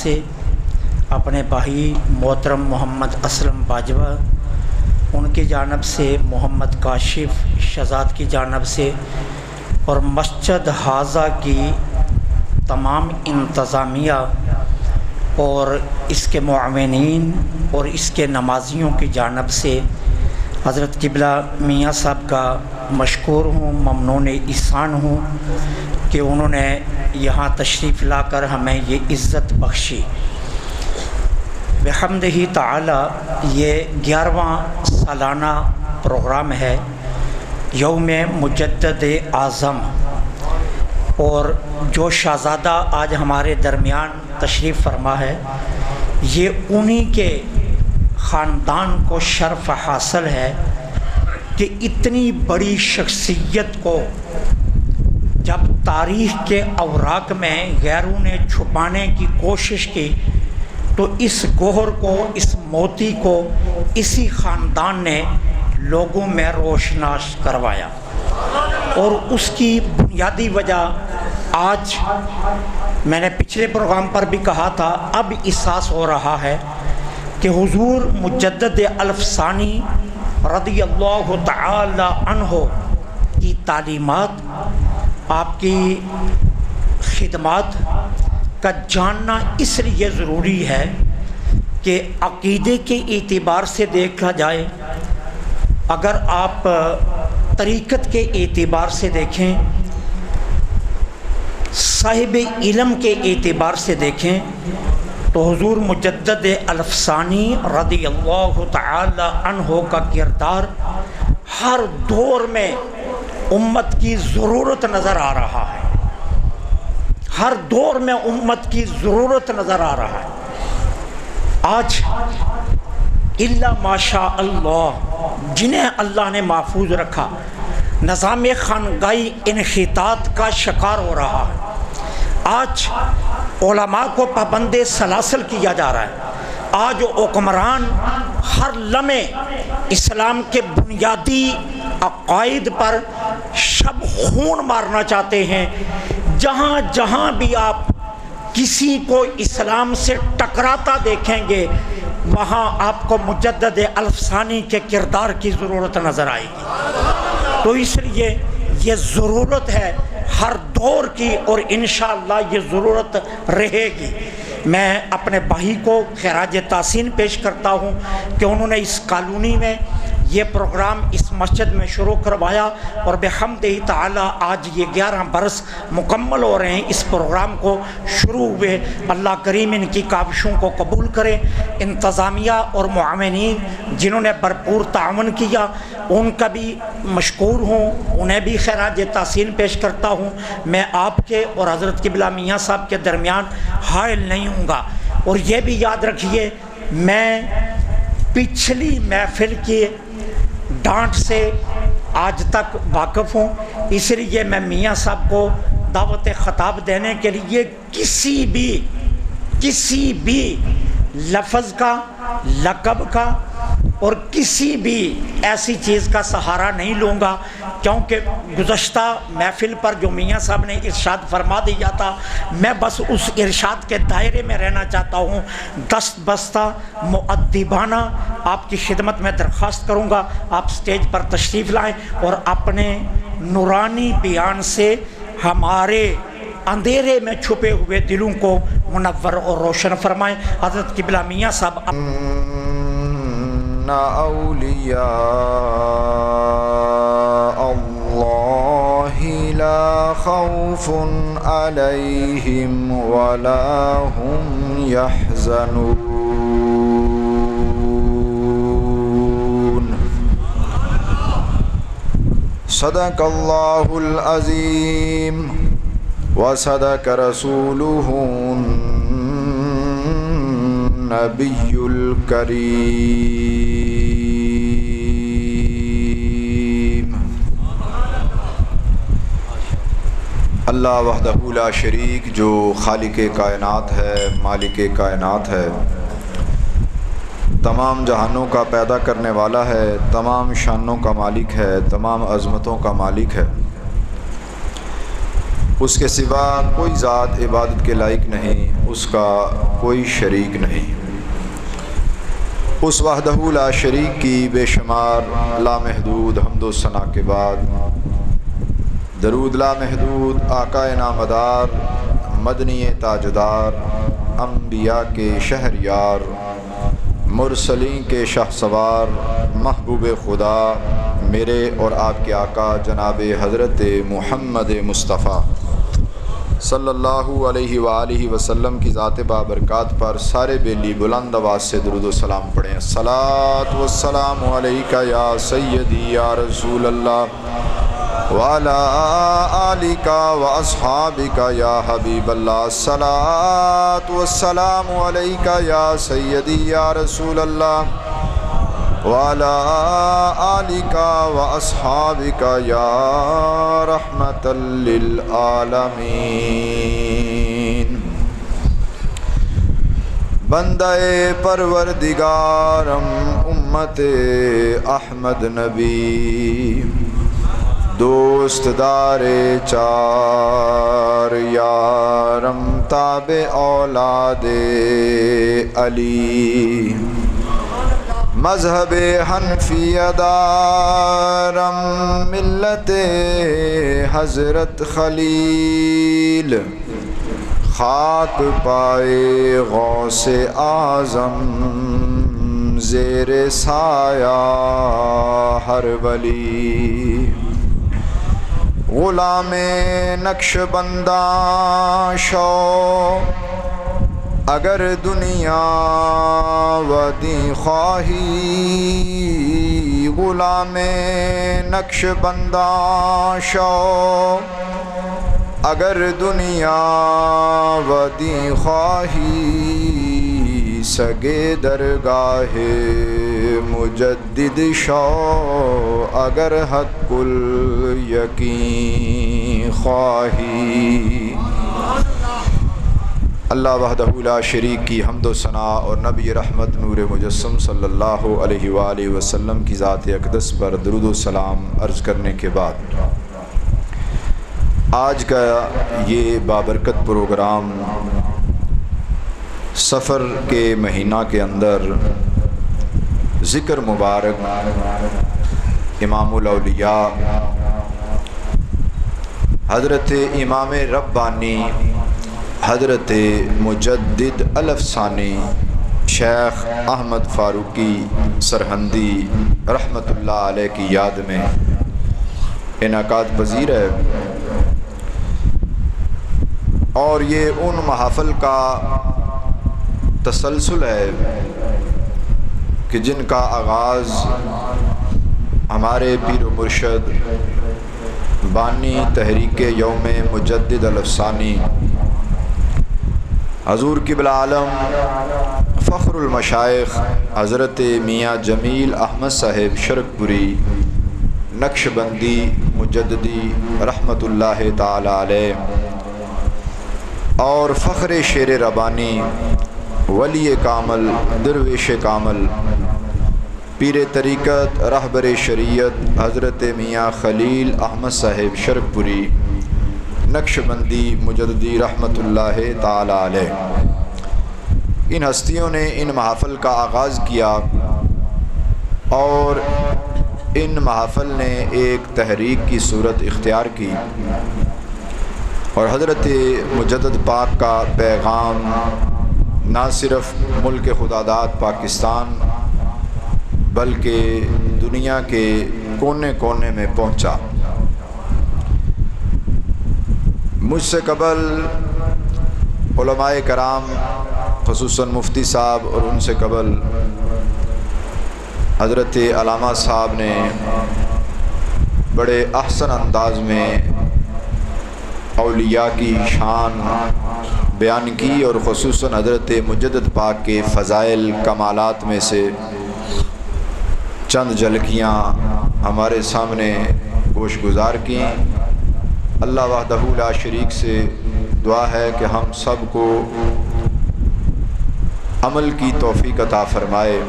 سے اپنے بھائی محترم محمد اسلم باجوہ ان کی جانب سے، محمد کاشف شہزاد کی جانب سے اور مسجد حاضہ کی تمام انتظامیہ اور اس کے معاونین اور اس کے نمازیوں کی جانب سے حضرت قبلہ میاں صاحب کا مشکور ہوں، ممنون احسان ہوں کہ انہوں نے یہاں تشریف لا کر ہمیں یہ عزت بخشی۔ بحمدہ تعالی یہ 11واں سالانہ پروگرام ہے یوم مجدد اعظم، اور جو شہزادہ آج ہمارے درمیان تشریف فرما ہے یہ انہی کے خاندان کو شرف حاصل ہے کہ اتنی بڑی شخصیت کو جب تاریخ کے اوراق میں غیروں نے چھپانے کی کوشش کی تو اس گوہر کو، اس موتی کو اسی خاندان نے لوگوں میں روشناس کروایا، اور اس کی بنیادی وجہ آج میں نے پچھلے پروگرام پر بھی کہا تھا، اب احساس ہو رہا ہے کہ حضور مجدد الف ثانی رضی اللہ تعالی عنہ کی تعلیمات، آپ کی خدمات کا جاننا اس لیے ضروری ہے کہ عقیدے کے اعتبار سے دیکھا جائے، اگر آپ طریقت کے اعتبار سے دیکھیں، صاحب علم کے اعتبار سے دیکھیں تو حضور مجدد الف ثانی رضی اللہ تعالی عنہ کا کردار ہر دور میں امت کی ضرورت نظر آ رہا ہے، ہر دور میں امت کی ضرورت نظر آ رہا ہے۔ آج الا ماشاء اللہ جنہیں اللہ نے محفوظ رکھا، نظام خانقاہی انحطاط کا شکار ہو رہا ہے۔ آج علماء کو پابند سلاسل کیا جا رہا ہے۔ آج حکمران ہر لمحے اسلام کے بنیادی عقائد پر شب خون مارنا چاہتے ہیں۔ جہاں جہاں بھی آپ کسی کو اسلام سے ٹکراتا دیکھیں گے وہاں آپ کو مجدد الف ثانی کے کردار کی ضرورت نظر آئے گی۔ تو اس لیے یہ ضرورت ہے ہر دور کی، اور انشاءاللہ یہ ضرورت رہے گی۔ میں اپنے بھائی کو خراج تحسین پیش کرتا ہوں کہ انہوں نے اس کالونی میں یہ پروگرام اس مسجد میں شروع کروایا، اور بحمدہ تعالی آج یہ 11 برس مکمل ہو رہے ہیں اس پروگرام کو شروع ہوئے۔ اللہ کریم ان کی کاوشوں کو قبول کرے۔ انتظامیہ اور معاونین جنہوں نے بھرپور تعاون کیا ان کا بھی مشکور ہوں، انہیں بھی خراج تحسین پیش کرتا ہوں۔ میں آپ کے اور حضرت قبلہ میاں صاحب کے درمیان حائل نہیں ہوں گا، اور یہ بھی یاد رکھیے میں پچھلی محفل کی ڈانٹ سے آج تک واقف ہوں، اس لیے میں میاں صاحب کو دعوت خطاب دینے کے لیے کسی بھی لفظ کا، لقب کا اور کسی بھی ایسی چیز کا سہارا نہیں لوں گا، کیونکہ گزشتہ محفل پر جو میاں صاحب نے ارشاد فرما دیا تھا میں بس اس ارشاد کے دائرے میں رہنا چاہتا ہوں۔ دست بستہ مؤدبانہ آپ کی خدمت میں درخواست کروں گا آپ سٹیج پر تشریف لائیں اور اپنے نورانی بیان سے ہمارے اندھیرے میں چھپے ہوئے دلوں کو منور اور روشن فرمائیں۔ حضرت قبلہ میاں صاحب۔ اولیاء اللہ لا خوف علیہم ولا هم يحزنون۔ صدق اللہ العظیم وصدق رسولہ النبی الکریم۔ اللہ وحدہ لا شریک جو خالق کائنات ہے، مالک کائنات ہے، تمام جہانوں کا پیدا کرنے والا ہے، تمام شانوں کا مالک ہے، تمام عظمتوں کا مالک ہے۔ اس کے سوا کوئی ذات عبادت کے لائق نہیں، اس کا کوئی شریک نہیں۔ اس وحدہ لا شریک کی بے شمار لامحدود حمد و ثنا کے بعد درود لامحدود آقا نامدار مدنی تاجدار انبیاء کے شہریار مرسلین کے شاہ سوار محبوب خدا میرے اور آپ کے آقا جناب حضرت محمد مصطفیٰ صلی اللہ علیہ وآلہ وسلم کی ذات بابرکات پر سارے بیلی بلند آواز سے درود و سلام پڑھیں۔ الصلاۃ والسلام علیکہ یا سیدی یا رسول اللہ وعلی آلک واصحابک یا حبیب اللہ۔ الصلاۃ والسلام علیکہ یا سیدی یا رسول اللہ وعلی آلک واصحابک یا رحمۃ للعالمین۔ بندہ پروردگارم امت احمد نبی دوست دار چار یارم تابع اولاد علی مذہب حنفیہ دارم ملت حضرت خلیل خاک پائے غوث اعظم زیر سایہ ہر ولی غلام نقش بنداں شو اگر دنیا و دین خواہی غلام نقش بنداں شو اگر دنیا و دین خواہی سگے درگاہ مجدد شو اگر حق الیقین خواہی۔ اللہ وحدہ لا شریک کی حمد و ثنا اور نبی رحمت نور مجسم صلی اللہ علیہ وآلہ وسلم کی ذات اقدس پر درود و سلام عرض کرنے کے بعد آج کا یہ بابرکت پروگرام سفر کے مہینہ کے اندر ذکر مبارک امام الاولیاء حضرت امام ربانی حضرت مجدد الافسانی شیخ احمد فاروقی سرہندی رحمۃ اللہ علیہ کی یاد میں انعقاد پذیر ہے، اور یہ ان محافل کا تسلسل ہے کہ جن کا آغاز ہمارے پیر و مرشد بانی تحریک یوم مجدد الافسانی حضور قبلہ عالم فخر المشائخ حضرت میاں جمیل احمد صاحب شرک پوری نقش بندی مجددی رحمۃ اللہ تعالی علیہ اور فخر شیر ربانی ولی کامل درویش کامل پیر طریقت رہبر شریعت حضرت میاں خلیل احمد صاحب شرک پوری نقش بندی مجددی رحمۃ اللہ تعالی علیہ، ان ہستیوں نے ان محافل کا آغاز کیا اور ان محافل نے ایک تحریک کی صورت اختیار کی اور حضرت مجدد پاک کا پیغام نہ صرف ملک خداداد پاکستان بلکہ دنیا کے کونے کونے میں پہنچا۔ مجھ سے قبل علماء کرام خصوصاً مفتی صاحب اور ان سے قبل حضرت علامہ صاحب نے بڑے احسن انداز میں اولیاء کی شان بیان کی اور خصوصاً حضرت مجدد پاک کے فضائل کمالات میں سے چند جھلکیاں ہمارے سامنے گوش گزار کی۔ اللہ وحدہ لا شریک سے دعا ہے کہ ہم سب کو عمل کی توفیق عطا فرمائے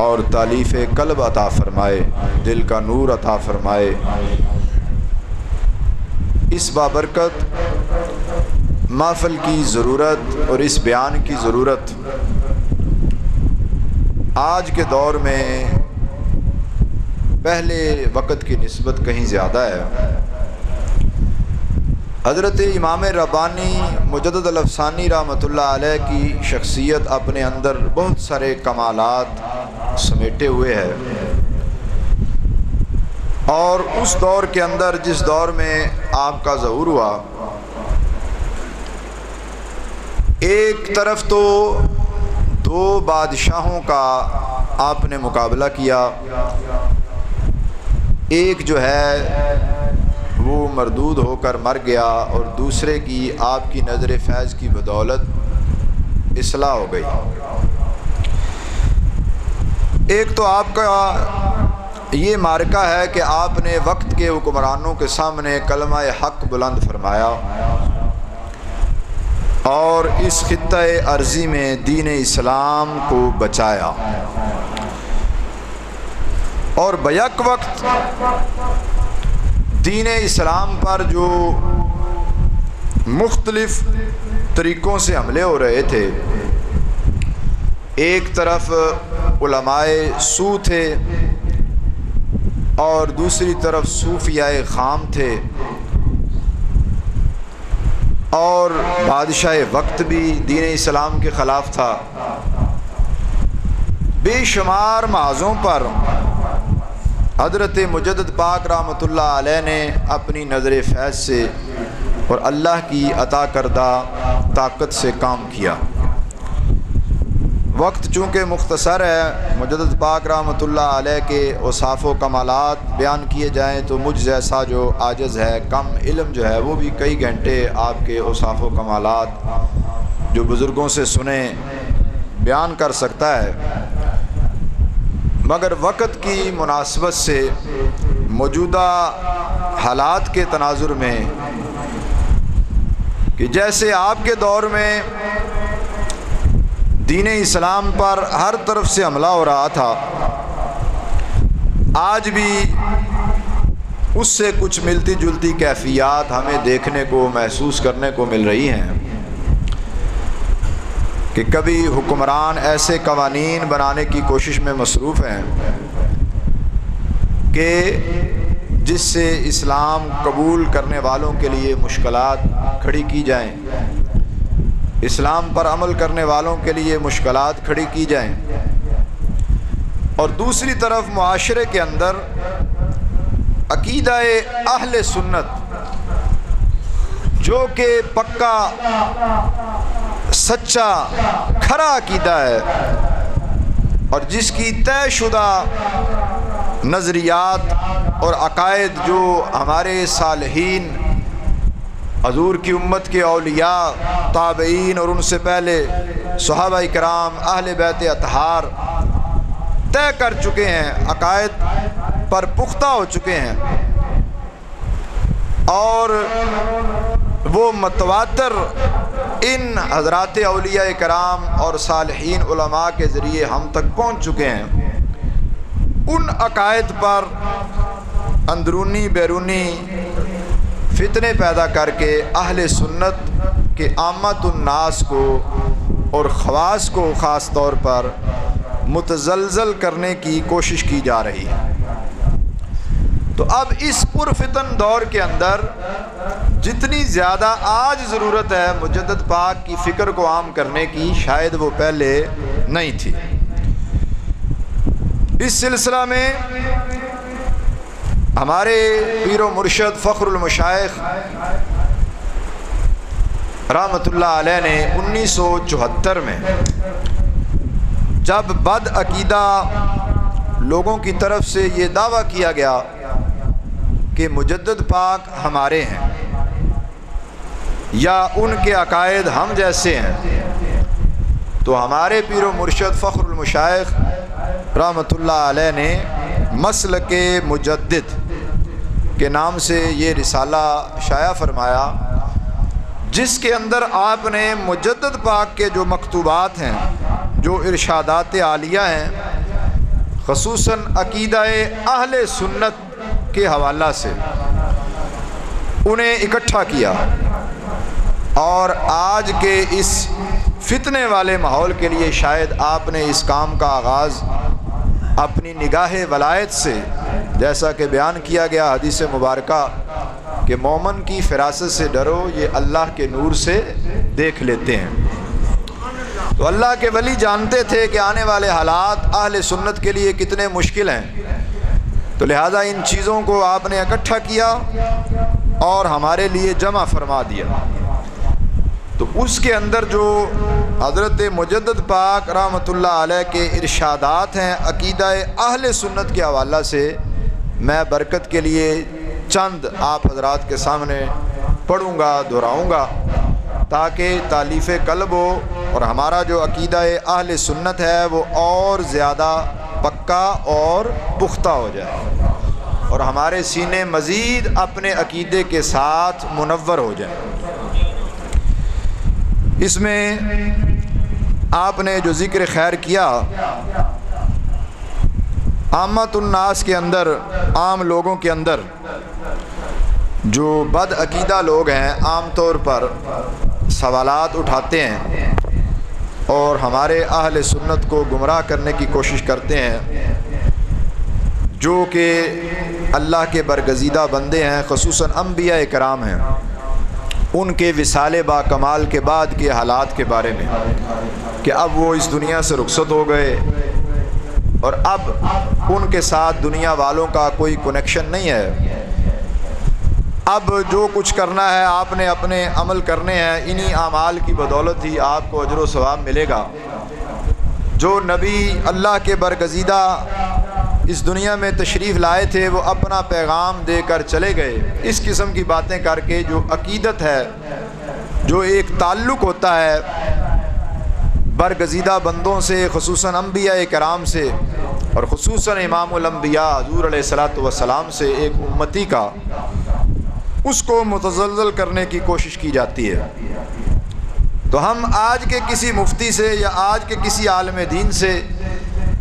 اور تالیف قلب عطا فرمائے، دل کا نور عطا فرمائے۔ اس بابرکت محفل کی ضرورت اور اس بیان کی ضرورت آج کے دور میں پہلے وقت کی نسبت کہیں زیادہ ہے۔ حضرت امام ربانی مجدد الافسانی رحمۃ اللہ علیہ کی شخصیت اپنے اندر بہت سارے کمالات سمیٹے ہوئے ہے، اور اس دور کے اندر جس دور میں آپ کا ظہور ہوا، ایک طرف تو دو بادشاہوں کا آپ نے مقابلہ کیا، ایک جو ہے وہ مردود ہو کر مر گیا اور دوسرے کی آپ کی نظر فیض کی بدولت اصلاح ہو گئی۔ ایک تو آپ کا یہ معرکہ ہے کہ آپ نے وقت کے حکمرانوں کے سامنے کلمہ حق بلند فرمایا اور اس خطہ ارضی میں دین اسلام کو بچایا، اور بیک وقت دین اسلام پر جو مختلف طریقوں سے حملے ہو رہے تھے، ایک طرف علماء سو تھے اور دوسری طرف صوفیاء خام تھے، اور بادشاہ وقت بھی دین اسلام کے خلاف تھا۔ بے شمار محاذوں پر حضرت مجدد پاک رحمۃ اللہ علیہ نے اپنی نظر فیض سے اور اللہ کی عطا کردہ طاقت سے کام کیا۔ وقت چونکہ مختصر ہے، مجدد پاک رحمۃ اللہ علیہ کے اوصاف و کمالات بیان کیے جائیں تو مجھ جیسا جو عاجز ہے، کم علم جو ہے، وہ بھی کئی گھنٹے آپ کے اوصاف و کمالات جو بزرگوں سے سنیں بیان کر سکتا ہے، مگر وقت کی مناسبت سے موجودہ حالات کے تناظر میں کہ جیسے آپ کے دور میں دین اسلام پر ہر طرف سے حملہ ہو رہا تھا، آج بھی اس سے کچھ ملتی جلتی کیفیات ہمیں دیکھنے کو محسوس کرنے کو مل رہی ہیں کہ کبھی حکمران ایسے قوانین بنانے کی کوشش میں مصروف ہیں کہ جس سے اسلام قبول کرنے والوں کے لیے مشکلات کھڑی کی جائیں، اسلام پر عمل کرنے والوں کے لیے مشکلات کھڑی کی جائیں، اور دوسری طرف معاشرے کے اندر عقیدہ اہل سنت جو کہ پکا سچا کھرا عقیدہ ہے اور جس کی طے شدہ نظریات اور عقائد جو ہمارے صالحین، حضور کی امت کے اولیاء، تابعین اور ان سے پہلے صحابہ کرام، اہل بیت اطہار طے کر چکے ہیں، عقائد پر پختہ ہو چکے ہیں، اور وہ متواتر ان حضرات اولیاء کرام اور صالحین علماء کے ذریعے ہم تک پہنچ چکے ہیں، ان عقائد پر اندرونی بیرونی فتنے پیدا کر کے اہل سنت کے عامت الناس کو اور خواص کو خاص طور پر متزلزل کرنے کی کوشش کی جا رہی ہے۔ تو اب اس پرفتن دور کے اندر جتنی زیادہ آج ضرورت ہے مجدد پاک کی فکر کو عام کرنے کی، شاید وہ پہلے نہیں تھی۔ اس سلسلہ میں ہمارے پیر و مرشد فخر المشائخ رحمۃ اللہ علیہ نے 1974 میں جب بد عقیدہ لوگوں کی طرف سے یہ دعویٰ کیا گیا کہ مجدد پاک ہمارے ہیں یا ان کے عقائد ہم جیسے ہیں، تو ہمارے پیر و مرشد فخر المشائخ رحمۃ اللہ علیہ نے مسلک مجدد کے نام سے یہ رسالہ شائع فرمایا، جس کے اندر آپ نے مجدد پاک کے جو مکتوبات ہیں، جو ارشادات عالیہ ہیں، خصوصاً عقیدہ اہل سنت کے حوالہ سے انہیں اکٹھا کیا، اور آج کے اس فتنے والے ماحول کے لیے شاید آپ نے اس کام کا آغاز اپنی نگاہ ولایت سے، جیسا کہ بیان کیا گیا حدیث مبارکہ کہ مومن کی فراست سے ڈرو، یہ اللہ کے نور سے دیکھ لیتے ہیں۔ تو اللہ کے ولی جانتے تھے کہ آنے والے حالات اہل سنت کے لیے کتنے مشکل ہیں، تو لہٰذا ان چیزوں کو آپ نے اکٹھا کیا اور ہمارے لیے جمع فرما دیا۔ تو اس کے اندر جو حضرت مجدد پاک رحمۃ اللہ علیہ کے ارشادات ہیں عقیدہ اہل سنت کے حوالہ سے، میں برکت کے لیے چند آپ حضرات کے سامنے پڑھوں گا، دہراؤں گا، تاکہ تالیف قلب ہو اور ہمارا جو عقیدہ اہل سنت ہے وہ اور زیادہ پکا اور پختہ ہو جائے، اور ہمارے سینے مزید اپنے عقیدے کے ساتھ منور ہو جائیں۔ اس میں آپ نے جو ذکر خیر کیا، عامت الناس کے اندر، عام لوگوں کے اندر جو بد عقیدہ لوگ ہیں، عام طور پر سوالات اٹھاتے ہیں اور ہمارے اہل سنت کو گمراہ کرنے کی کوشش کرتے ہیں، جو کہ اللہ کے برگزیدہ بندے ہیں، خصوصاً انبیاء کرام ہیں، ان کے وصال با کمال کے بعد کے حالات کے بارے میں، کہ اب وہ اس دنیا سے رخصت ہو گئے اور اب ان کے ساتھ دنیا والوں کا کوئی کنیکشن نہیں ہے، اب جو کچھ کرنا ہے آپ نے اپنے عمل کرنے ہیں، انہی اعمال کی بدولت ہی آپ کو اجر و ثواب ملے گا۔ جو نبی اللہ کے برگزیدہ اس دنیا میں تشریف لائے تھے وہ اپنا پیغام دے کر چلے گئے، اس قسم کی باتیں کر کے جو عقیدت ہے، جو ایک تعلق ہوتا ہے برگزیدہ بندوں سے، خصوصاً انبیاء کرام سے، اور خصوصاً امام الانبیاء حضور علیہ الصلوۃ والسلام سے ایک امتی کا، اس کو متزلزل کرنے کی کوشش کی جاتی ہے۔ تو ہم آج کے کسی مفتی سے یا آج کے کسی عالم دین سے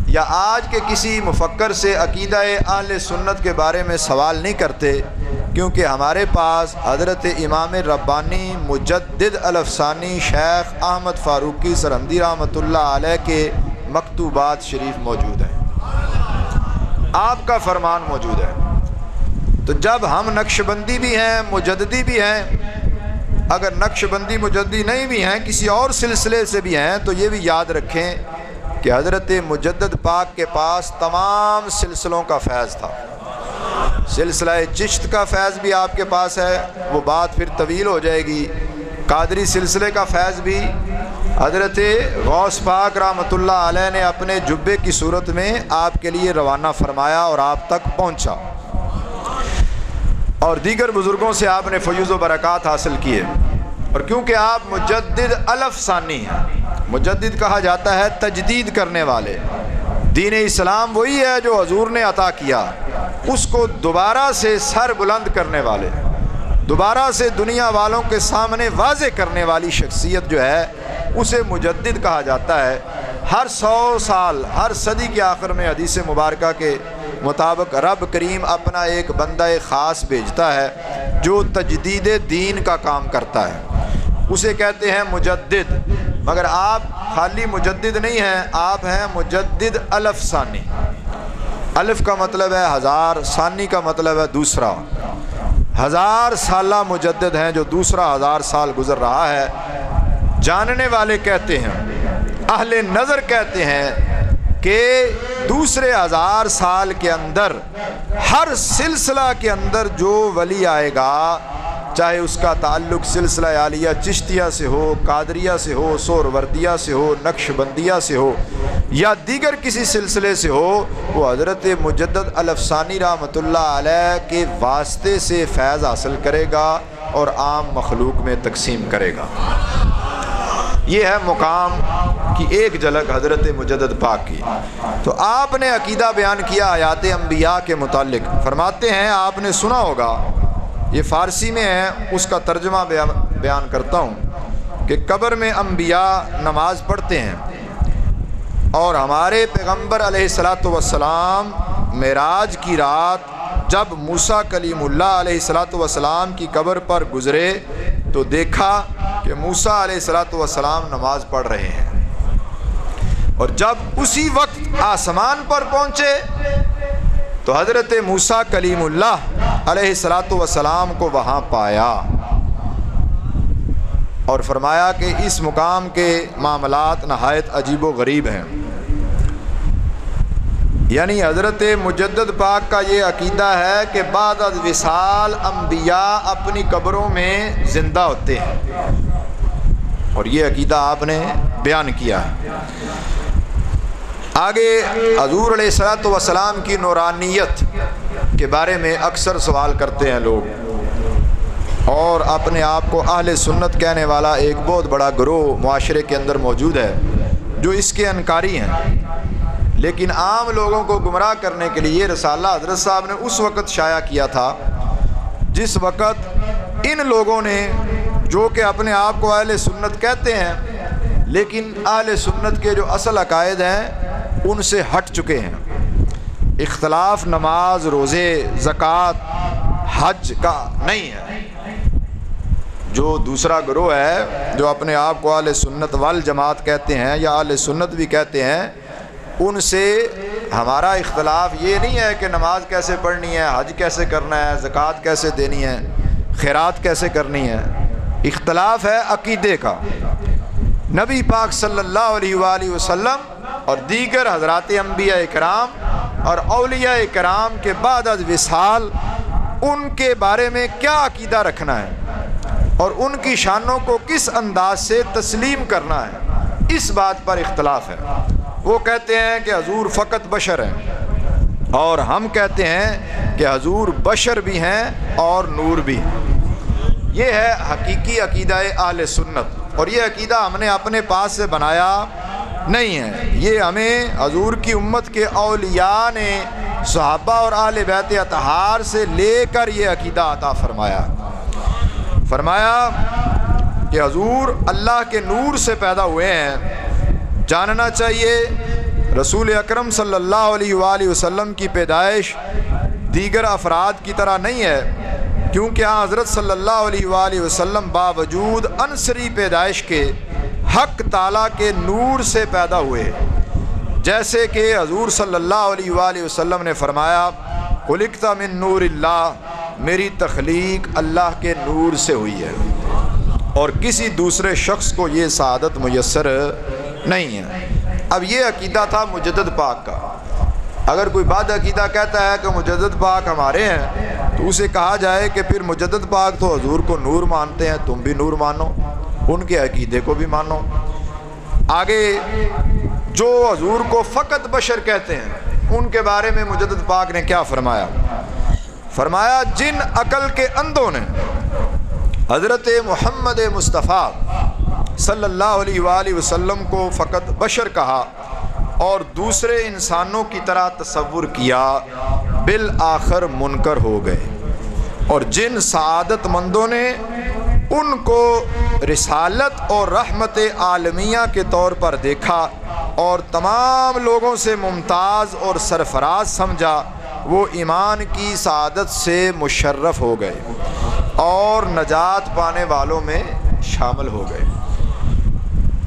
یا آج کے کسی مفکر سے عقیدہ اہل سنت کے بارے میں سوال نہیں کرتے، کیونکہ ہمارے پاس حضرت امام ربانی مجدد الافسانی شیخ احمد فاروقی سرہندی رحمۃ اللہ علیہ کے مکتوبات شریف موجود ہیں، آپ کا فرمان موجود ہے۔ تو جب ہم نقشبندی بھی ہیں، مجددی بھی ہیں، اگر نقشبندی مجددی نہیں بھی ہیں، کسی اور سلسلے سے بھی ہیں، تو یہ بھی یاد رکھیں کہ حضرت مجدد پاک کے پاس تمام سلسلوں کا فیض تھا۔ سلسلہ چشت کا فیض بھی آپ کے پاس ہے، وہ بات پھر طویل ہو جائے گی۔ قادری سلسلے کا فیض بھی حضرت غوث پاک رحمۃ اللہ علیہ نے اپنے جبے کی صورت میں آپ کے لیے روانہ فرمایا اور آپ تک پہنچا، اور دیگر بزرگوں سے آپ نے فیوز و برکات حاصل کیے۔ اور کیونکہ آپ مجدد الافسانی ہیں، مجدد کہا جاتا ہے تجدید کرنے والے، دین اسلام وہی ہے جو حضور نے عطا کیا، اس کو دوبارہ سے سر بلند کرنے والے، دوبارہ سے دنیا والوں کے سامنے واضح کرنے والی شخصیت جو ہے اسے مجدد کہا جاتا ہے۔ ہر 100 سال، ہر صدی کے آخر میں حدیث مبارکہ کے مطابق رب کریم اپنا ایک بندہ خاص بھیجتا ہے جو تجدید دین کا کام کرتا ہے، اسے کہتے ہیں مجدد۔ مگر آپ خالی مجدد نہیں ہیں، آپ ہیں مجدد الف ثانی۔ الف کا مطلب ہے 1000، ثانی کا مطلب ہے دوسرا۔ 1000 سالہ مجدد ہیں جو دوسرا 1000 سال گزر رہا ہے۔ جاننے والے کہتے ہیں، اہل نظر کہتے ہیں کہ دوسرے 1000 سال کے اندر ہر سلسلہ کے اندر جو ولی آئے گا، چاہے اس کا تعلق سلسلہ عالیہ چشتیہ سے ہو، قادریہ سے ہو، سہروردیہ سے ہو، نقشبندیہ سے ہو، یا دیگر کسی سلسلے سے ہو، وہ حضرت مجدد الافسانی رحمۃ اللہ علیہ کے واسطے سے فیض حاصل کرے گا اور عام مخلوق میں تقسیم کرے گا۔ یہ ہے مقام کی ایک جھلک حضرت مجدد پاک کی۔ تو آپ نے عقیدہ بیان کیا حیات انبیاء کے متعلق، فرماتے ہیں آپ نے سنا ہوگا، یہ فارسی میں ہے، اس کا ترجمہ بیان کرتا ہوں، کہ قبر میں انبیاء نماز پڑھتے ہیں اور ہمارے پیغمبر علیہ الصلوۃ والسلام معراج کی رات جب موسیٰ کلیم اللہ علیہ السلام کی قبر پر گزرے تو دیکھا کہ موسیٰ علیہ السلام نماز پڑھ رہے ہیں، اور جب اسی وقت آسمان پر پہنچے تو حضرت موسیٰ کلیم اللہ علیہ السلام کو وہاں پایا اور فرمایا کہ اس مقام کے معاملات نہایت عجیب و غریب ہیں۔ یعنی حضرت مجدد پاک کا یہ عقیدہ ہے کہ بعد از وصال انبیاء اپنی قبروں میں زندہ ہوتے ہیں، اور یہ عقیدہ آپ نے بیان کیا ہے۔ آگے حضور علیہ السلام کی نورانیت کے بارے میں اکثر سوال کرتے ہیں لوگ، اور اپنے آپ کو اہل سنت کہنے والا ایک بہت بڑا گروہ معاشرے کے اندر موجود ہے جو اس کے انکاری ہیں، لیکن عام لوگوں کو گمراہ کرنے کے لیے یہ رسالہ حضرت صاحب نے اس وقت شائع کیا تھا جس وقت ان لوگوں نے، جو کہ اپنے آپ کو اہل سنت کہتے ہیں لیکن اہل سنت کے جو اصل عقائد ہیں ان سے ہٹ چکے ہیں، اختلاف نماز، روزے، زکوٰۃ، حج کا نہیں ہے۔ جو دوسرا گروہ ہے جو اپنے آپ کو اہل سنت والجماعت کہتے ہیں یا اہل سنت بھی کہتے ہیں، ان سے ہمارا اختلاف یہ نہیں ہے کہ نماز کیسے پڑھنی ہے، حج کیسے کرنا ہے، زکوٰۃ کیسے دینی ہے، خیرات کیسے کرنی ہے۔ اختلاف ہے عقیدے کا۔ نبی پاک صلی اللہ علیہ وآلہ وسلم اور دیگر حضرات انبیاء کرام اور اولیاء کرام کے بعد از وصال ان کے بارے میں کیا عقیدہ رکھنا ہے اور ان کی شانوں کو کس انداز سے تسلیم کرنا ہے، اس بات پر اختلاف ہے۔ وہ کہتے ہیں کہ حضور فقط بشر ہیں، اور ہم کہتے ہیں کہ حضور بشر بھی ہیں اور نور بھی۔ یہ ہے حقیقی عقیدہ اہل سنت، اور یہ عقیدہ ہم نے اپنے پاس سے بنایا نہیں ہے، یہ ہمیں حضور کی امت کے اولیاء نے صحابہ اور اہل بیت اطہار سے لے کر یہ عقیدہ عطا فرمایا۔ فرمایا کہ حضور اللہ کے نور سے پیدا ہوئے ہیں۔ جاننا چاہیے رسول اکرم صلی اللہ علیہ وآلہ وسلم کی پیدائش دیگر افراد کی طرح نہیں ہے، کیونکہ حضرت صلی اللہ علیہ وآلہ وسلم باوجود عنصری پیدائش کے حق تعالیٰ کے نور سے پیدا ہوئے، جیسے کہ حضور صلی اللہ علیہ وآلہ وسلم نے فرمایا خلقت من نور اللہ، میری تخلیق اللہ کے نور سے ہوئی ہے، اور کسی دوسرے شخص کو یہ سعادت میسر نہیں ہے۔ اب یہ عقیدہ تھا مجدد پاک کا۔ اگر کوئی بعد عقیدہ کہتا ہے کہ مجدد پاک ہمارے ہیں تو اسے کہا جائے کہ پھر مجدد پاک تو حضور کو نور مانتے ہیں، تم بھی نور مانو، ان کے عقیدے کو بھی مانو۔ آگے جو حضور کو فقط بشر کہتے ہیں ان کے بارے میں مجدد پاک نے کیا فرمایا؟ فرمایا جن عقل کے اندھوں نے حضرت محمد مصطفیٰ صلی اللہ علیہ وآلہ وسلم کو فقط بشر کہا اور دوسرے انسانوں کی طرح تصور کیا، بالآخر منکر ہو گئے، اور جن سعادت مندوں نے ان کو رسالت اور رحمت عالمیہ کے طور پر دیکھا اور تمام لوگوں سے ممتاز اور سرفراز سمجھا، وہ ایمان کی سعادت سے مشرف ہو گئے اور نجات پانے والوں میں شامل ہو گئے۔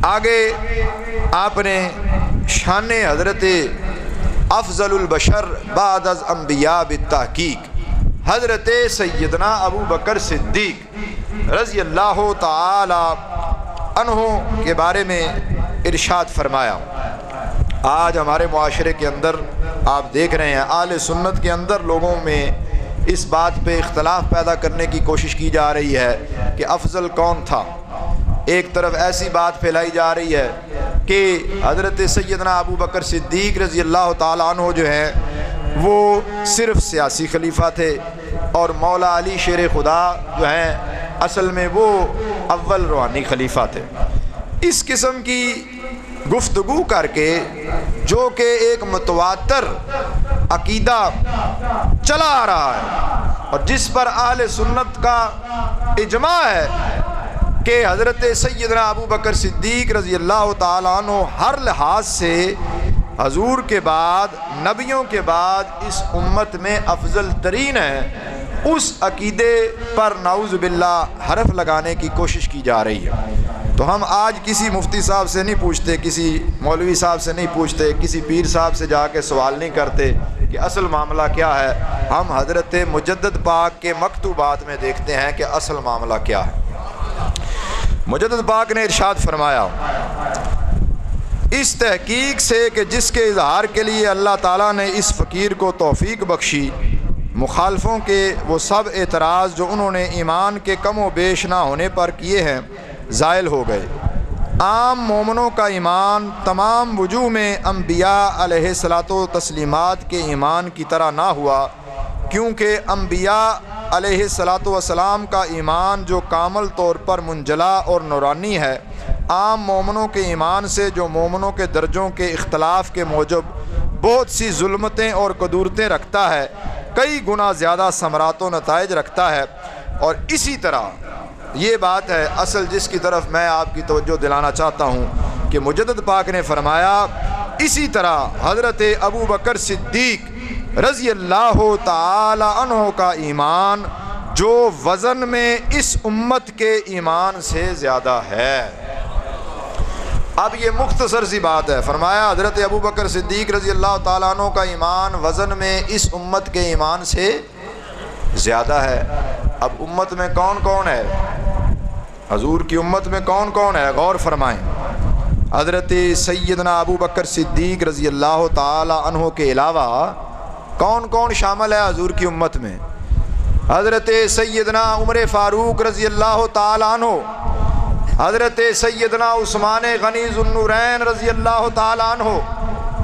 آگے آپ نے شان حضرت افضل البشر بعد از انبیاء بالتحقیق حضرت سیدنا ابو بکر صدیق رضی اللہ تعالی عنہ کے بارے میں ارشاد فرمایا۔ آج ہمارے معاشرے کے اندر آپ دیکھ رہے ہیں اہل سنت کے اندر لوگوں میں اس بات پہ اختلاف پیدا کرنے کی کوشش کی جا رہی ہے کہ افضل کون تھا۔ ایک طرف ایسی بات پھیلائی جا رہی ہے کہ حضرت سیدنا ابو بکر صدیق رضی اللہ تعالیٰ عنہ جو ہیں وہ صرف سیاسی خلیفہ تھے، اور مولا علی شیر خدا جو ہیں اصل میں وہ اول روحانی خلیفہ تھے۔ اس قسم کی گفتگو کر کے جو کہ ایک متواتر عقیدہ چلا آ رہا ہے اور جس پر اہل سنت کا اجماع ہے کہ حضرت سیدنا ابو بکر صدیق رضی اللہ تعالیٰ عنہ ہر لحاظ سے حضور کے بعد، نبیوں کے بعد اس امت میں افضل ترین ہے، اس عقیدے پر نعوذ باللہ حرف لگانے کی کوشش کی جا رہی ہے۔ تو ہم آج کسی مفتی صاحب سے نہیں پوچھتے، کسی مولوی صاحب سے نہیں پوچھتے، کسی پیر صاحب سے جا کے سوال نہیں کرتے کہ اصل معاملہ کیا ہے۔ ہم حضرت مجدد پاک کے مکتوبات میں دیکھتے ہیں کہ اصل معاملہ کیا ہے۔ مجدد پاک نے ارشاد فرمایا، اس تحقیق سے کہ جس کے اظہار کے لیے اللہ تعالیٰ نے اس فقیر کو توفیق بخشی، مخالفوں کے وہ سب اعتراض جو انہوں نے ایمان کے کم و بیش نہ ہونے پر کیے ہیں زائل ہو گئے۔ عام مومنوں کا ایمان تمام وجوہ میں انبیاء علیہ الصلاۃ والتسلیمات کے ایمان کی طرح نہ ہوا، کیونکہ انبیاء علیہ الصلاۃ والسلام کا ایمان جو کامل طور پر منجلا اور نورانی ہے، عام مومنوں کے ایمان سے جو مومنوں کے درجوں کے اختلاف کے موجب بہت سی ظلمتیں اور قدورتیں رکھتا ہے، کئی گنا زیادہ ثمرات و نتائج رکھتا ہے۔ اور اسی طرح یہ بات ہے اصل جس کی طرف میں آپ کی توجہ دلانا چاہتا ہوں کہ مجدد پاک نے فرمایا، اسی طرح حضرت ابو بکر صدیق رضی اللہ تعالی عنہ کا ایمان جو وزن میں اس امت کے ایمان سے زیادہ ہے۔ اب یہ مختصر سی بات ہے، فرمایا حضرت ابو بکر صدیق رضی اللہ تعالیٰ عنہ کا ایمان وزن میں اس امت کے ایمان سے زیادہ ہے۔ اب امت میں کون کون ہے؟ حضور کی امت میں کون کون ہے؟ غور فرمائیں۔ حضرت سیدنا ابو بکر صدیق رضی اللہ تعالی عنہ کے علاوہ کون کون شامل ہے حضور کی امت میں؟ حضرت سیدنا عمر فاروق رضی اللہ تعالی عنہ، حضرت سیدنا عثمان غنی ذو النورین رضی اللہ تعالی عنہ،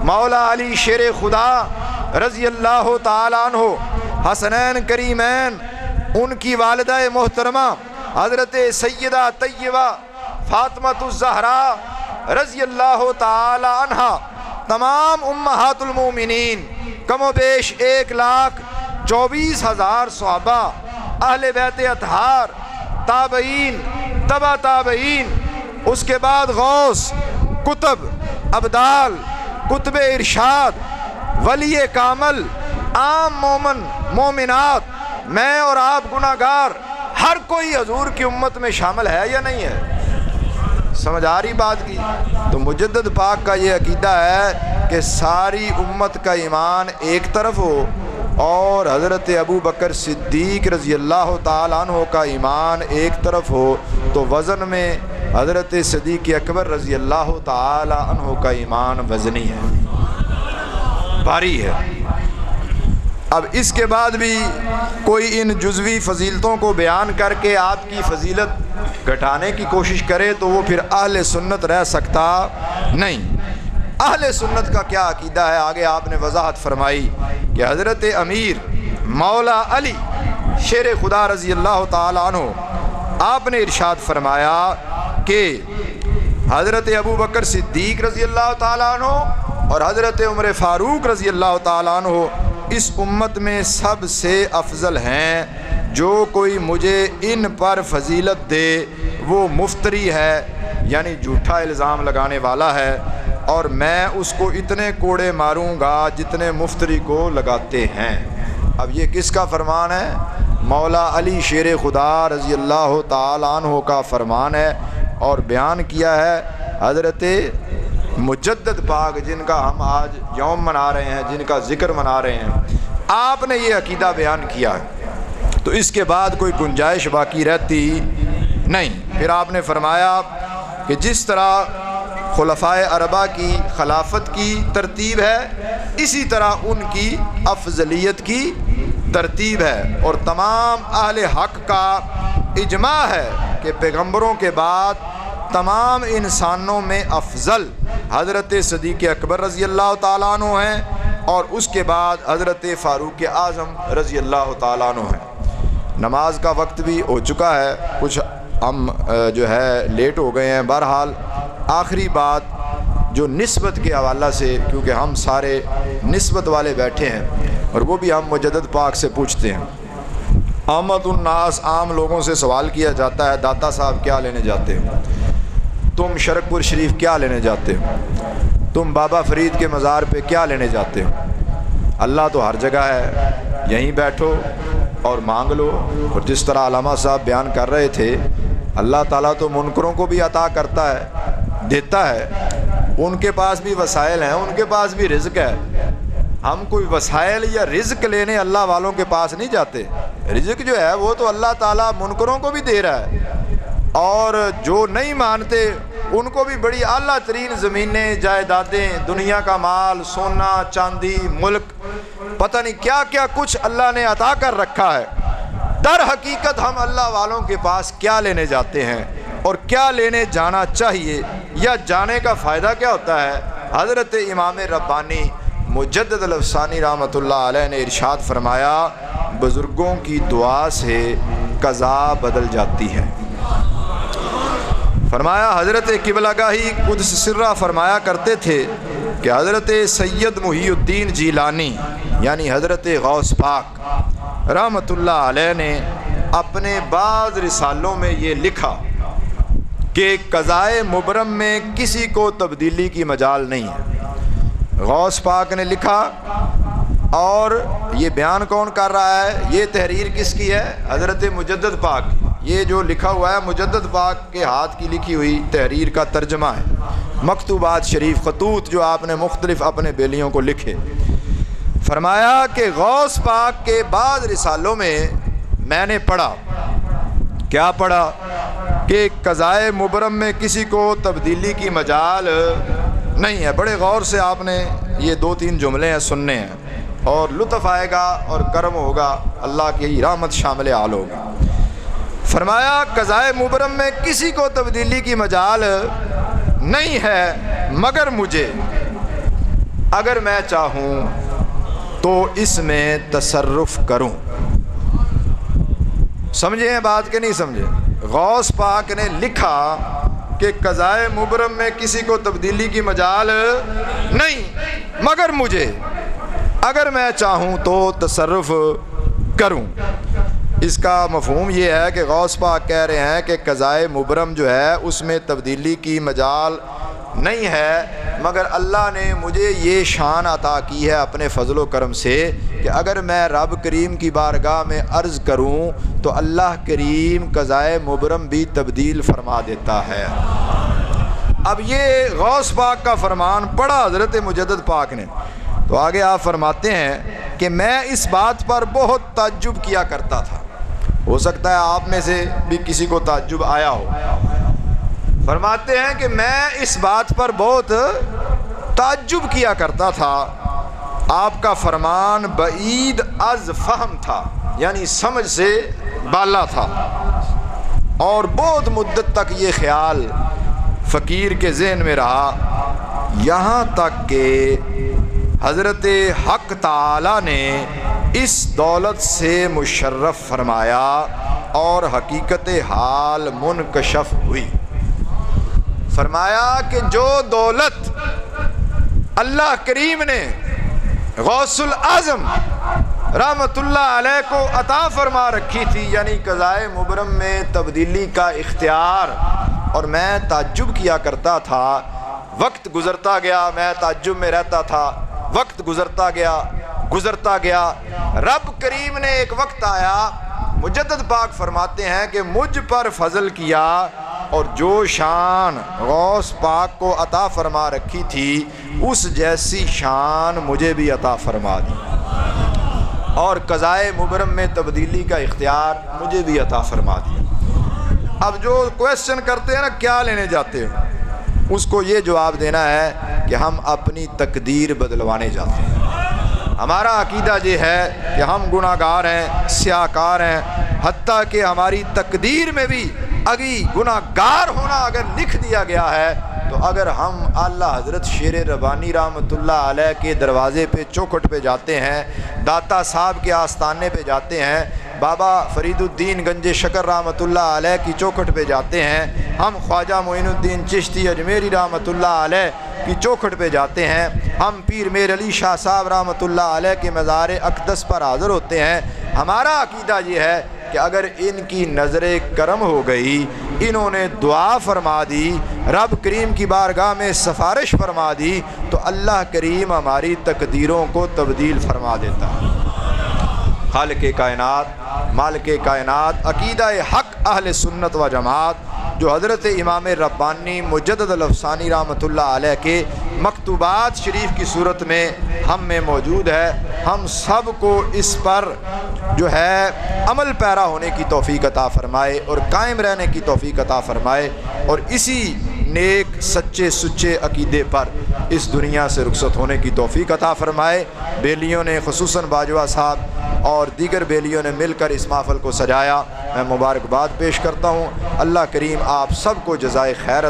مولا علی شیر خدا رضی اللہ تعالی عنہ، حسنین کریمین، ان کی والدہ محترمہ حضرت سیدہ طیبہ فاطمۃ الزہرا رضی اللہ تعالی عنہا، تمام امہات المومنین، کم و بیش 1,24,000 صحابہ، اہل بیت اطہار، تابعین، تبع تابعین، اس کے بعد غوث، کتب، ابدال، کتب ارشاد، ولی کامل، عام مومن، مومنات، میں اور آپ گناہگار، ہر کوئی حضور کی امت میں شامل ہے یا نہیں ہے؟ سمجھ آ رہی بات کی؟ تو مجدد پاک کا یہ عقیدہ ہے کہ ساری امت کا ایمان ایک طرف ہو اور حضرت ابو بکر صدیق رضی اللہ تعالیٰ عنہ کا ایمان ایک طرف ہو، تو وزن میں حضرت صدیق اکبر رضی اللہ تعالیٰ عنہ کا ایمان وزنی ہے، بھاری ہے۔ اب اس کے بعد بھی کوئی ان جزوی فضیلتوں کو بیان کر کے آپ کی فضیلت گھٹانے کی کوشش کرے تو وہ پھر اہل سنت رہ سکتا نہیں۔ اہل سنت کا کیا عقیدہ ہے؟ آگے آپ نے وضاحت فرمائی کہ حضرت امیر مولا علی شیر خدا رضی اللہ تعالی عنہ، آپ نے ارشاد فرمایا کہ حضرت ابو بکر صدیق رضی اللہ تعالی عنہ اور حضرت عمر فاروق رضی اللہ تعالی عنہ اس امت میں سب سے افضل ہیں۔ جو کوئی مجھے ان پر فضیلت دے وہ مفتری ہے، یعنی جھوٹا الزام لگانے والا ہے، اور میں اس کو اتنے کوڑے ماروں گا جتنے مفتری کو لگاتے ہیں۔ اب یہ کس کا فرمان ہے؟ مولا علی شیر خدا رضی اللہ تعالی عنہ کا فرمان ہے، اور بیان کیا ہے حضرت مجدد پاک، جن کا ہم آج یوم منا رہے ہیں، جن کا ذکر منا رہے ہیں، آپ نے یہ عقیدہ بیان کیا ہے۔ تو اس کے بعد کوئی گنجائش باقی رہتی نہیں۔ پھر آپ نے فرمایا کہ جس طرح خلفائے اربعہ کی خلافت کی ترتیب ہے، اسی طرح ان کی افضلیت کی ترتیب ہے، اور تمام اہل حق کا اجماع ہے کہ پیغمبروں کے بعد تمام انسانوں میں افضل حضرت صدیق اکبر رضی اللہ تعالیٰ عنہ ہیں، اور اس کے بعد حضرت فاروق اعظم رضی اللہ تعالیٰ عنہ ہیں۔ نماز کا وقت بھی ہو چکا ہے، کچھ ہم جو ہے لیٹ ہو گئے ہیں۔ بہرحال آخری بات جو نسبت کے حوالہ سے، کیونکہ ہم سارے نسبت والے بیٹھے ہیں اور وہ بھی ہم مجدد پاک سے پوچھتے ہیں۔ عامت الناس، عام لوگوں سے سوال کیا جاتا ہے، داتا صاحب کیا لینے جاتے ہیں؟ تم شرک پور شریف کیا لینے جاتے ہو؟ تم بابا فرید کے مزار پہ کیا لینے جاتے ہو؟ اللہ تو ہر جگہ ہے، یہیں بیٹھو اور مانگ لو۔ اور جس طرح علامہ صاحب بیان کر رہے تھے، اللہ تعالیٰ تو منکروں کو بھی عطا کرتا ہے، دیتا ہے، ان کے پاس بھی وسائل ہیں، ان کے پاس بھی رزق ہے۔ ہم کوئی وسائل یا رزق لینے اللہ والوں کے پاس نہیں جاتے، رزق جو ہے وہ تو اللہ تعالیٰ منکروں کو بھی دے رہا ہے، اور جو نہیں مانتے ان کو بھی بڑی اعلیٰ ترین زمینیں، جائیدادیں، دنیا کا مال، سونا چاندی، ملک، پتہ نہیں کیا کیا کچھ اللہ نے عطا کر رکھا ہے۔ در حقیقت ہم اللہ والوں کے پاس کیا لینے جاتے ہیں اور کیا لینے جانا چاہیے، یا جانے کا فائدہ کیا ہوتا ہے؟ حضرت امام ربانی مجدد الافسانی رحمۃ اللہ علیہ نے ارشاد فرمایا، بزرگوں کی دعا سے قضا بدل جاتی ہے۔ فرمایا حضرت قبلہ گاہی قدس سرہ فرمایا کرتے تھے کہ حضرت سید محی الدین جیلانی یعنی حضرت غوث پاک رحمۃ اللہ علیہ نے اپنے بعض رسالوں میں یہ لکھا کہ قضائے مبرم میں کسی کو تبدیلی کی مجال نہیں ہے۔ غوث پاک نے لکھا، اور یہ بیان کون کر رہا ہے؟ یہ تحریر کس کی ہے؟ حضرت مجدد پاک۔ یہ جو لکھا ہوا ہے مجدد پاک کے ہاتھ کی لکھی ہوئی تحریر کا ترجمہ ہے، مکتوبات شریف، خطوط جو آپ نے مختلف اپنے بیلیوں کو لکھے۔ فرمایا کہ غوث پاک کے بعض رسالوں میں نے پڑھا، کیا پڑھا؟ کہ قضائے مبرم میں کسی کو تبدیلی کی مجال نہیں ہے۔ بڑے غور سے آپ نے یہ 2-3 جملے ہیں سننے ہیں، اور لطف آئے گا اور کرم ہوگا، اللہ کی رحمت شامل حال ہوگا۔ فرمایا قضائے مبرم میں کسی کو تبدیلی کی مجال نہیں ہے مگر مجھے، اگر میں چاہوں تو اس میں تصرف کروں۔ سمجھے ہیں بات کہ نہیں سمجھے؟ غوث پاک نے لکھا کہ قضائے مبرم میں کسی کو تبدیلی کی مجال نہیں مگر مجھے، اگر میں چاہوں تو تصرف کروں۔ اس کا مفہوم یہ ہے کہ غوث پاک کہہ رہے ہیں کہ قضائے مبرم جو ہے اس میں تبدیلی کی مجال نہیں ہے، مگر اللہ نے مجھے یہ شان عطا کی ہے اپنے فضل و کرم سے کہ اگر میں رب کریم کی بارگاہ میں عرض کروں تو اللہ کریم قضائے مبرم بھی تبدیل فرما دیتا ہے۔ اب یہ غوث پاک کا فرمان پڑھا حضرت مجدد پاک نے، تو آگے آپ فرماتے ہیں کہ میں اس بات پر بہت تعجب کیا کرتا تھا۔ ہو سکتا ہے آپ میں سے بھی کسی کو تعجب آیا ہو۔ فرماتے ہیں کہ میں اس بات پر بہت تعجب کیا کرتا تھا، آپ کا فرمان بعید از فہم تھا، یعنی سمجھ سے بالا تھا، اور بہت مدت تک یہ خیال فقیر کے ذہن میں رہا، یہاں تک کہ حضرت حق تعالی نے اس دولت سے مشرف فرمایا اور حقیقت حال منکشف ہوئی۔ فرمایا کہ جو دولت اللہ کریم نے غوث الاعظم رحمت اللہ علیہ کو عطا فرما رکھی تھی، یعنی قضائے مبرم میں تبدیلی کا اختیار، اور میں تعجب کیا کرتا تھا، وقت گزرتا گیا، میں تعجب میں رہتا تھا، وقت گزرتا گیا، رب کریم نے ایک وقت آیا، مجدد پاک فرماتے ہیں کہ مجھ پر فضل کیا، اور جو شان غوث پاک کو عطا فرما رکھی تھی اس جیسی شان مجھے بھی عطا فرما دی، اور قضائے مبرم میں تبدیلی کا اختیار مجھے بھی عطا فرما دیا۔ اب جو کویسچن کرتے ہیں نا کیا لینے جاتے ہو، اس کو یہ جواب دینا ہے کہ ہم اپنی تقدیر بدلوانے جاتے ہیں۔ ہمارا عقیدہ یہ ہے کہ ہم گناہ گار ہیں، سیاہ کار ہیں، حتیٰ کہ ہماری تقدیر میں بھی اگی گناہ گار ہونا اگر لکھ دیا گیا ہے، تو اگر ہم اعلیٰ حضرت شیر ربانی رحمۃ اللہ علیہ کے دروازے پہ چوکھٹ پہ جاتے ہیں، داتا صاحب کے آستانے پہ جاتے ہیں، بابا فرید الدین گنج شکر رحمۃ اللہ علیہ کی چوکھٹ پہ جاتے ہیں، ہم خواجہ معین الدین چشتی اجمیری رحمۃ اللہ علیہ کی چوکھٹ پہ جاتے ہیں، ہم پیر میر علی شاہ صاحب رحمۃ اللہ علیہ کے مزار اقدس پر حاضر ہوتے ہیں، ہمارا عقیدہ یہ ہے کہ اگر ان کی نظر کرم ہو گئی انہوں نے دعا فرما دی، رب کریم کی بارگاہ میں سفارش فرما دی، تو اللہ کریم ہماری تقدیروں کو تبدیل فرما دیتا ہے۔ خالق کائنات، مالک کائنات، عقیدہ حق اہل سنت و جماعت جو حضرت امام ربانی مجدد الافسانی رحمۃ اللہ علیہ کے مکتوبات شریف کی صورت میں ہم میں موجود ہے، ہم سب کو اس پر جو ہے عمل پیرا ہونے کی توفیق عطا فرمائے اور قائم رہنے کی توفیق عطا فرمائے، اور اسی نیک سچے سچے عقیدے پر اس دنیا سے رخصت ہونے کی توفیق عطا فرمائے۔ بیلیوں نے خصوصاً باجوہ صاحب اور دیگر بیلیوں نے مل کر اس محفل کو سجایا، میں مبارکباد پیش کرتا ہوں۔ اللہ کریم آپ سب کو جزائے خیر